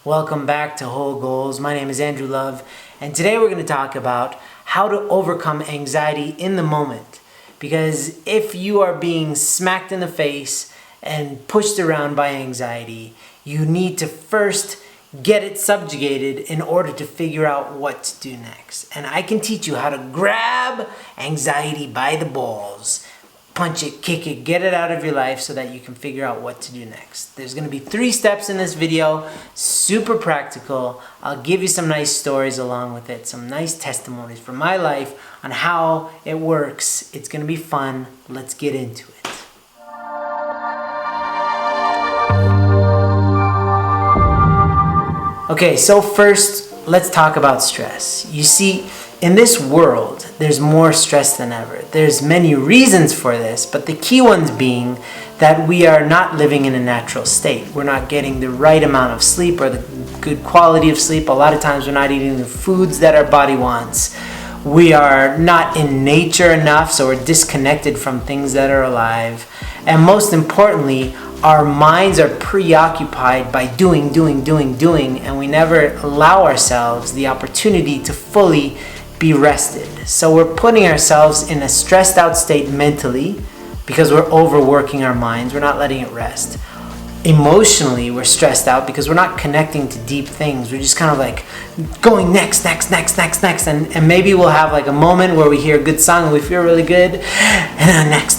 Welcome back to Whole Goals. My name is Andrew Love, and today we're going to talk about how to overcome anxiety in the moment. Because if you are being smacked in the face and pushed around by anxiety, you need to first get it subjugated in order to figure out what to do next. And I can teach you how to grab anxiety by the balls, punch it, kick it, get it out of your life so that you can figure out what to do next. There's going to be 3 steps in this video, super practical. I'll give you some nice stories along with it, some nice testimonies from my life on how it works. It's going to be fun. Let's get into it. Okay, so first, let's talk about stress. You see, in this world, there's more stress than ever. There's many reasons for this, but the key ones being that we are not living in a natural state. We're not getting the right amount of sleep or the good quality of sleep. A lot of times we're not eating the foods that our body wants. We are not in nature enough, so we're disconnected from things that are alive. And most importantly, our minds are preoccupied by doing, and we never allow ourselves the opportunity to fully be rested. So we're putting ourselves in a stressed out state mentally because we're overworking our minds. We're not letting it rest. Emotionally, we're stressed out because we're not connecting to deep things. We're just kind of like going next. And maybe we'll have like a moment where we hear a good song and we feel really good. And then next.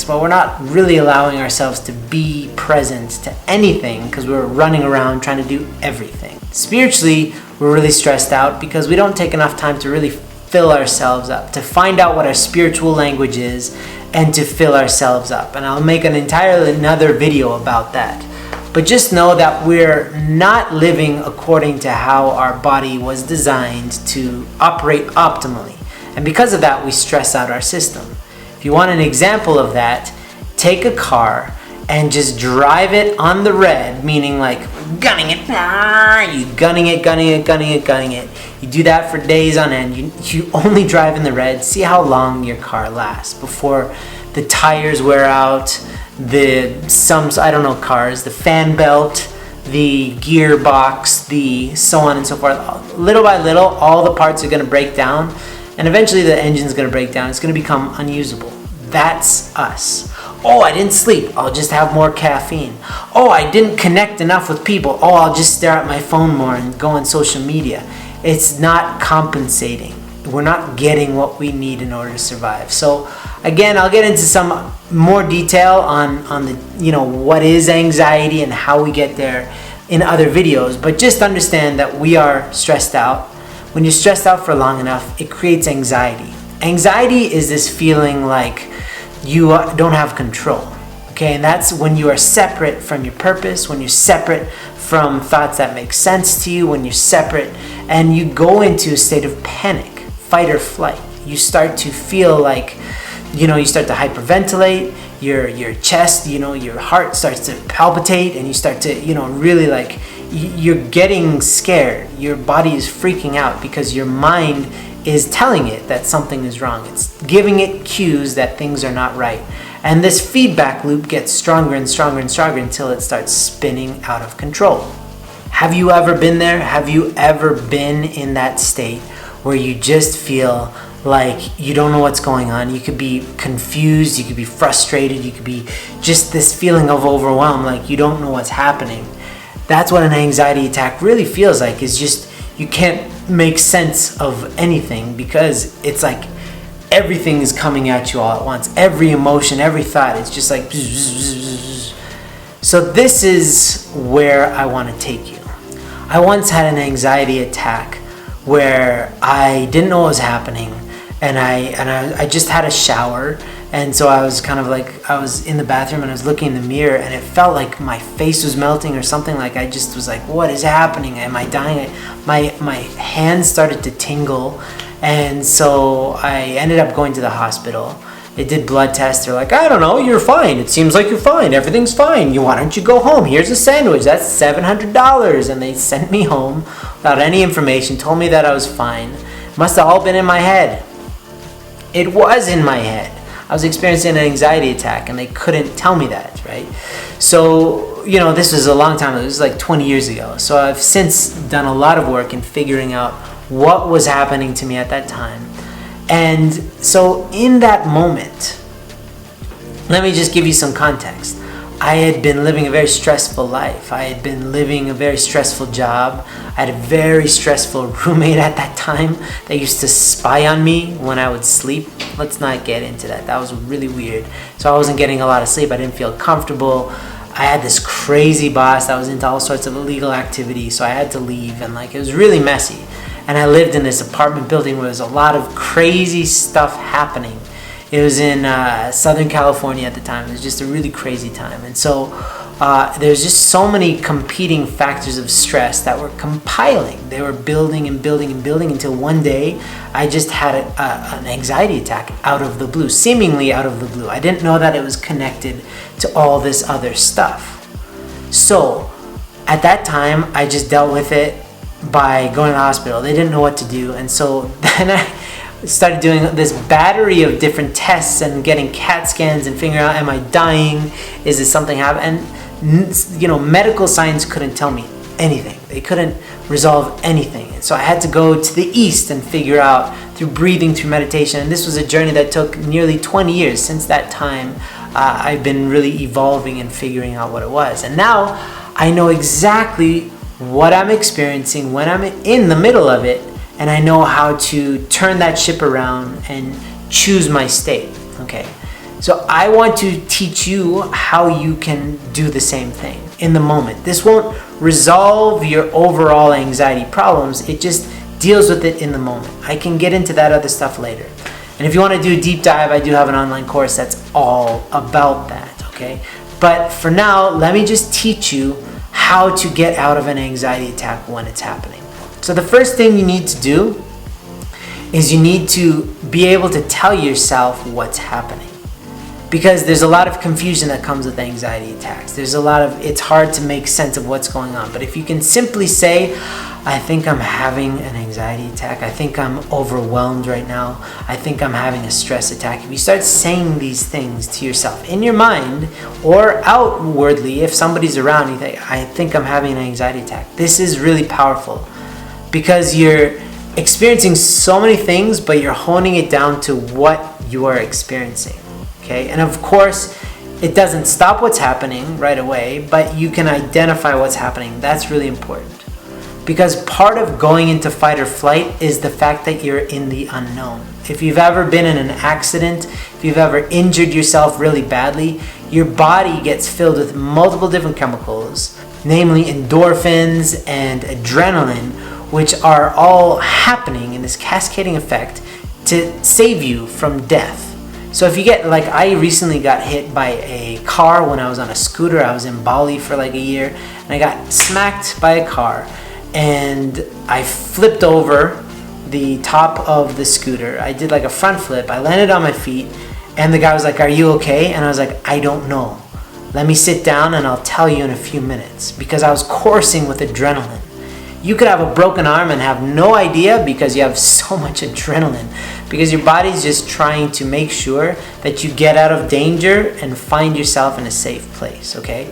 But we're not really allowing ourselves to be present to anything because we're running around trying to do everything. Spiritually, we're really stressed out because we don't take enough time to really fill ourselves up, to find out what our spiritual language is, and to fill ourselves up. And I'll make an entirely another video about that. But just know that we're not living according to how our body was designed to operate optimally. And because of that, we stress out our system. If you want an example of that, take a car and just drive it on the red, meaning like gunning it. You gunning it. You do that for days on end. You only drive in the red. See how long your car lasts before the tires wear out, the fan belt, the gearbox, the so on and so forth. Little by little, all the parts are going to break down, and eventually the engine's going to break down. It's going to become unusable. That's us. Oh, I didn't sleep. I'll just have more caffeine. Oh, I didn't connect enough with people. Oh, I'll just stare at my phone more and go on social media. It's not compensating. We're not getting what we need in order to survive. So again, I'll get into some more detail on the, what is anxiety and how we get there in other videos. But just understand that we are stressed out. When you're stressed out for long enough, it creates anxiety. Anxiety is this feeling like you don't have control, okay? And that's when you are separate from your purpose, when you're separate from thoughts that make sense to you, when you're separate and you go into a state of panic, fight or flight. You start to feel like, you start to hyperventilate, your chest, your heart starts to palpitate, and you start to, really like, you're getting scared. Your body is freaking out because your mind is telling it that something is wrong. It's giving it cues that things are not right. And this feedback loop gets stronger until it starts spinning out of control. Have you ever been there? Have you ever been in that state where you just feel like you don't know what's going on? You could be confused, you could be frustrated, you could be just this feeling of overwhelm, like you don't know what's happening. That's what an anxiety attack really feels like, is just you can't make sense of anything because it's like everything is coming at you all at once. Every emotion, every thought is just like bzz. So this is where I want to take you. I once had an anxiety attack where I didn't know what was happening, and I just had a shower, and so I was kind of like, I was in the bathroom and I was looking in the mirror, and it felt like my face was melting or something. Like I just was like, what is happening? Am I dying? My hands started to tingle, and so I ended up going to the hospital. They did blood tests. They're like, I don't know, you're fine. It seems like you're fine. Everything's fine. Why don't you go home? Here's a sandwich. That's $700. And they sent me home without any information, told me that I was fine. Must have all been in my head. It was in my head. I was experiencing an anxiety attack and they couldn't tell me that, right? So this was a long time ago. It was like 20 years ago. So I've since done a lot of work in figuring out what was happening to me at that time. And so in that moment, let me just give you some context. I had been living a very stressful life. I had been living a very stressful job. I had a very stressful roommate at that time that used to spy on me when I would sleep. Let's not get into that. That was really weird. So I wasn't getting a lot of sleep. I didn't feel comfortable. I had this crazy boss that was into all sorts of illegal activity, so I had to leave, and it was really messy. And I lived in this apartment building where there was a lot of crazy stuff happening. It was in Southern California at the time. It was just a really crazy time. And so there's just so many competing factors of stress that were compiling. They were building and building and building until one day I just had an anxiety attack out of the blue, seemingly out of the blue. I didn't know that it was connected to all this other stuff. So at that time, I just dealt with it by going to the hospital. They didn't know what to do. And so then I started doing this battery of different tests and getting CAT scans and figuring out, am I dying? Is this something happening? And medical science couldn't tell me anything. They couldn't resolve anything. And so I had to go to the east and figure out through breathing, through meditation. And this was a journey that took nearly 20 years. Since that time, I've been really evolving and figuring out what it was. And now I know exactly what I'm experiencing when I'm in the middle of it. And I know how to turn that ship around and choose my state, okay? So I want to teach you how you can do the same thing in the moment. This won't resolve your overall anxiety problems. It just deals with it in the moment. I can get into that other stuff later. And if you want to do a deep dive, I do have an online course that's all about that, okay? But for now, let me just teach you how to get out of an anxiety attack when it's happening. So the first thing you need to do is you need to be able to tell yourself what's happening. Because there's a lot of confusion that comes with anxiety attacks. It's hard to make sense of what's going on. But if you can simply say, I think I'm having an anxiety attack. I think I'm overwhelmed right now. I think I'm having a stress attack. If you start saying these things to yourself in your mind or outwardly, if somebody's around, you think, I think I'm having an anxiety attack. This is really powerful. Because you're experiencing so many things, but you're honing it down to what you are experiencing, okay? And of course, it doesn't stop what's happening right away, but you can identify what's happening. That's really important. Because part of going into fight or flight is the fact that you're in the unknown. If you've ever been in an accident, if you've ever injured yourself really badly, your body gets filled with multiple different chemicals, namely endorphins and adrenaline, which are all happening in this cascading effect to save you from death. So if you get, I recently got hit by a car when I was on a scooter. I was in Bali for a year, and I got smacked by a car, and I flipped over the top of the scooter. I did a front flip. I landed on my feet, and the guy was like, "Are you okay?" And I was like, "I don't know. Let me sit down and I'll tell you in a few minutes," because I was coursing with adrenaline. You could have a broken arm and have no idea because you have so much adrenaline. Because your body's just trying to make sure that you get out of danger and find yourself in a safe place, okay?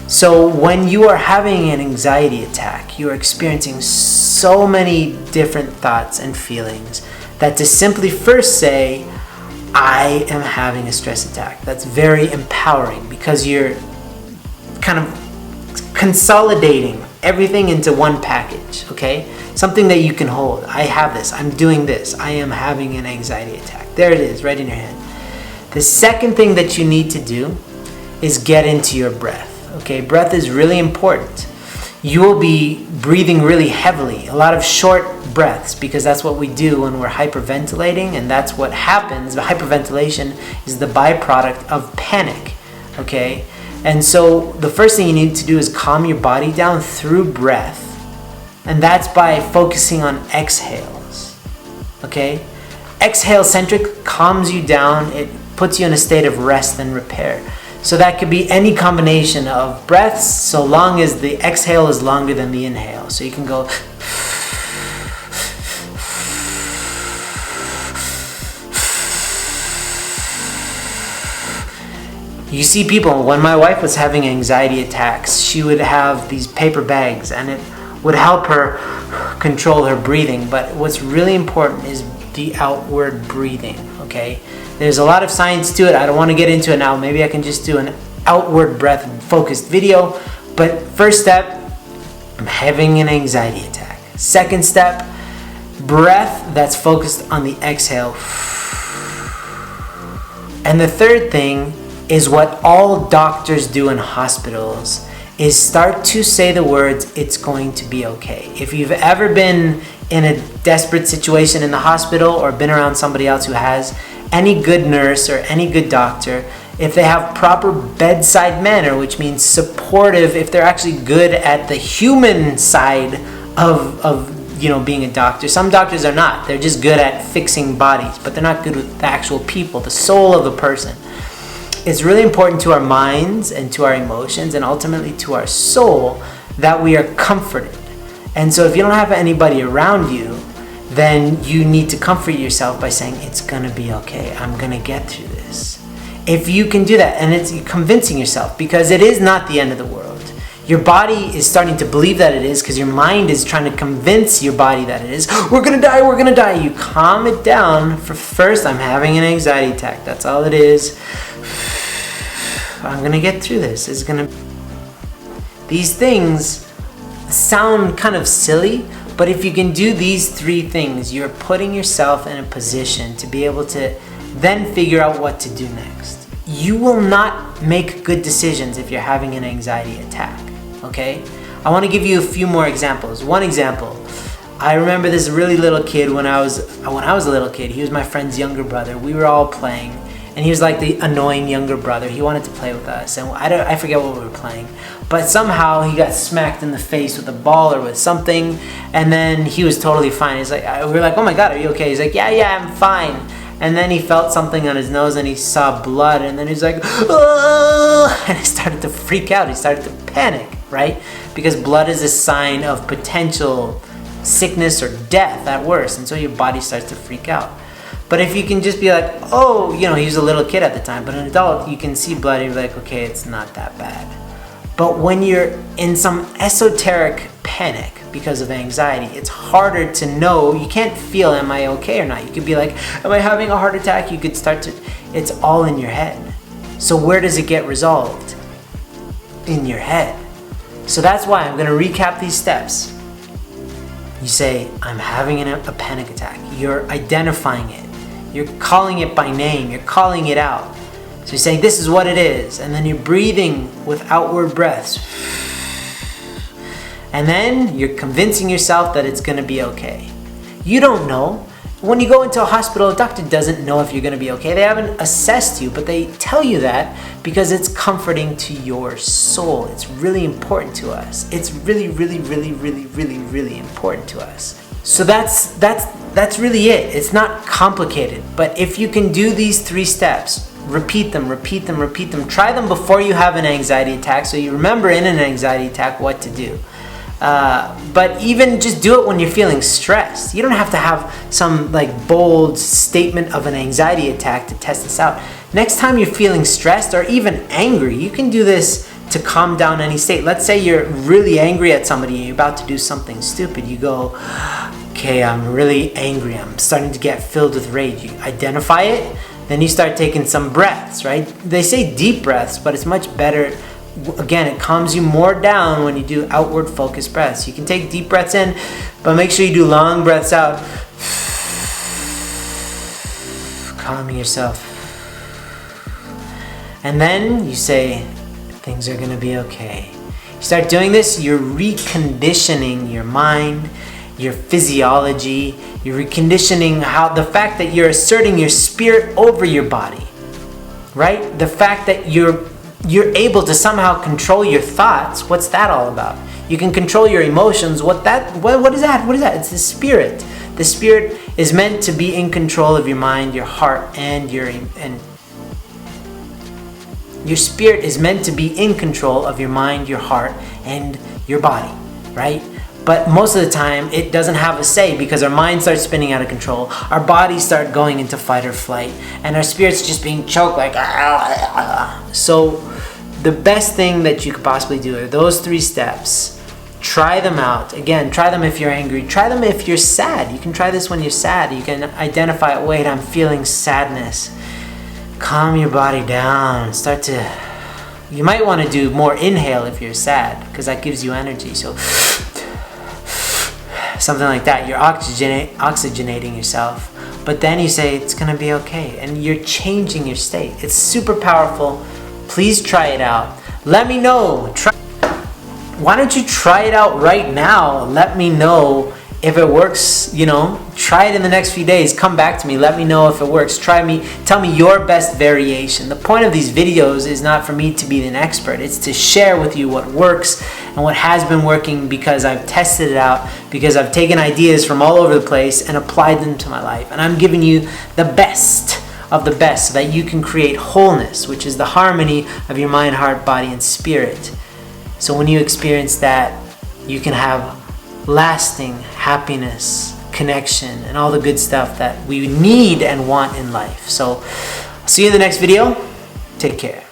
So when you are having an anxiety attack, you are experiencing so many different thoughts and feelings that to simply first say, I am having a stress attack, that's very empowering because you're kind of consolidating everything into one package, okay? Something that you can hold. I have this, I'm doing this, I am having an anxiety attack. There it is, right in your hand. The second thing that you need to do is get into your breath, okay? Breath is really important. You will be breathing really heavily, a lot of short breaths, because that's what we do when we're hyperventilating, and that's what happens. The hyperventilation is the byproduct of panic, okay? And so the first thing you need to do is calm your body down through breath. And that's by focusing on exhales. Okay? Exhale centric calms you down. It puts you in a state of rest and repair. So that could be any combination of breaths so long as the exhale is longer than the inhale. So you can go You see people, when my wife was having anxiety attacks, she would have these paper bags and it would help her control her breathing. But what's really important is the outward breathing, okay? There's a lot of science to it. I don't want to get into it now. Maybe I can just do an outward breath focused video. But first step, I'm having an anxiety attack. Second step, breath that's focused on the exhale. And the third thing is what all doctors do in hospitals, is start to say the words, "It's going to be okay." If you've ever been in a desperate situation in the hospital or been around somebody else who has, any good nurse or any good doctor, if they have proper bedside manner, which means supportive, if they're actually good at the human side of being a doctor. Some doctors are not. They're just good at fixing bodies, but they're not good with the actual people, the soul of the person. It's really important to our minds and to our emotions and ultimately to our soul that we are comforted. And so if you don't have anybody around you, then you need to comfort yourself by saying, "It's gonna be okay. I'm gonna get through this." If you can do that, and it's convincing yourself, because it is not the end of the world. Your body is starting to believe that it is because your mind is trying to convince your body that it is. "We're gonna die, we're gonna die." You calm it down. For first, "I'm having an anxiety attack. That's all it is. I'm gonna get through this. It's gonna..." These things sound kind of silly, but if you can do these three things, you're putting yourself in a position to be able to then figure out what to do next. You will not make good decisions if you're having an anxiety attack, okay? I want to give you a few more examples. One example, I remember this really little kid when I was a little kid. He was my friend's younger brother. We were all playing, and he was like the annoying younger brother. He wanted to play with us, and I forget what we were playing, but somehow he got smacked in the face with a ball or with something, and then he was totally fine. He's like, we were like, "Oh my God, are you okay?" He's like, yeah, I'm fine. And then he felt something on his nose and he saw blood, and then he's like, "Oh!" And he started to freak out. He started to panic, right? Because blood is a sign of potential sickness or death at worst, and so your body starts to freak out. But if you can just be like, "Oh," he was a little kid at the time, but an adult, you can see blood and you're like, "Okay, it's not that bad." But when you're in some esoteric panic because of anxiety, it's harder to know. You can't feel, "Am I okay or not?" You could be like, "Am I having a heart attack?" You could start to, it's all in your head. So where does it get resolved? In your head. So that's why I'm going to recap these steps. You say, "I'm having a panic attack." You're identifying it. You're calling it by name. You're calling it out. So you're saying, "This is what it is." And then you're breathing with outward breaths. And then you're convincing yourself that it's going to be okay. You don't know. When you go into a hospital, a doctor doesn't know if you're going to be okay. They haven't assessed you, but they tell you that because it's comforting to your soul. It's really important to us. It's really, really, really, really, really, really important to us. So that's really it. It's not complicated. But if you can do these three steps, repeat them, repeat them, repeat them. Try them before you have an anxiety attack so you remember in an anxiety attack what to do. But even just do it when you're feeling stressed. You don't have to have some bold statement of an anxiety attack to test this out. Next time you're feeling stressed or even angry, you can do this to calm down any state. Let's say you're really angry at somebody and you're about to do something stupid. You go, "Okay, I'm really angry. I'm starting to get filled with rage." You identify it, then you start taking some breaths, right? They say deep breaths, but it's much better. Again, it calms you more down when you do outward focused breaths. You can take deep breaths in, but make sure you do long breaths out. Calming yourself. And then you say, "Things are going to be okay." You start doing this, you're reconditioning your mind, your physiology, you're reconditioning the fact that you're asserting your spirit over your body, right? The fact that you're able to somehow control your thoughts. What's that all about? You can control your emotions. What is that? What is that? It's the spirit. The spirit is meant to be in control of your mind, your heart, and your spirit is meant to be in control of your mind, your heart, and your body, right? But most of the time, it doesn't have a say because our mind starts spinning out of control. Our bodies start going into fight or flight. And our spirit's just being choked like... So the best thing that you could possibly do are those 3 steps. Try them out. Again, try them if you're angry. Try them if you're sad. You can try this when you're sad. You can identify, wait, I'm feeling sadness. Calm your body down. Start to... You might want to do more inhale if you're sad, because that gives you energy. So something like that. You're oxygenating yourself. But then you say, it's going to be okay. And you're changing your state. It's super powerful. Please try it out. Let me know. Why don't you try it out right now? Let me know if it works. Try it in the next few days. Come back to me. Let me know if it works. Tell me your best variation. The point of these videos is not for me to be an expert. It's to share with you what works and what has been working, because I've tested it out, because I've taken ideas from all over the place and applied them to my life. And I'm giving you the best of the best so that you can create wholeness, which is the harmony of your mind, heart, body, and spirit. So when you experience that, you can have lasting happiness, connection, and all the good stuff that we need and want in life. So, see you in the next video. Take care.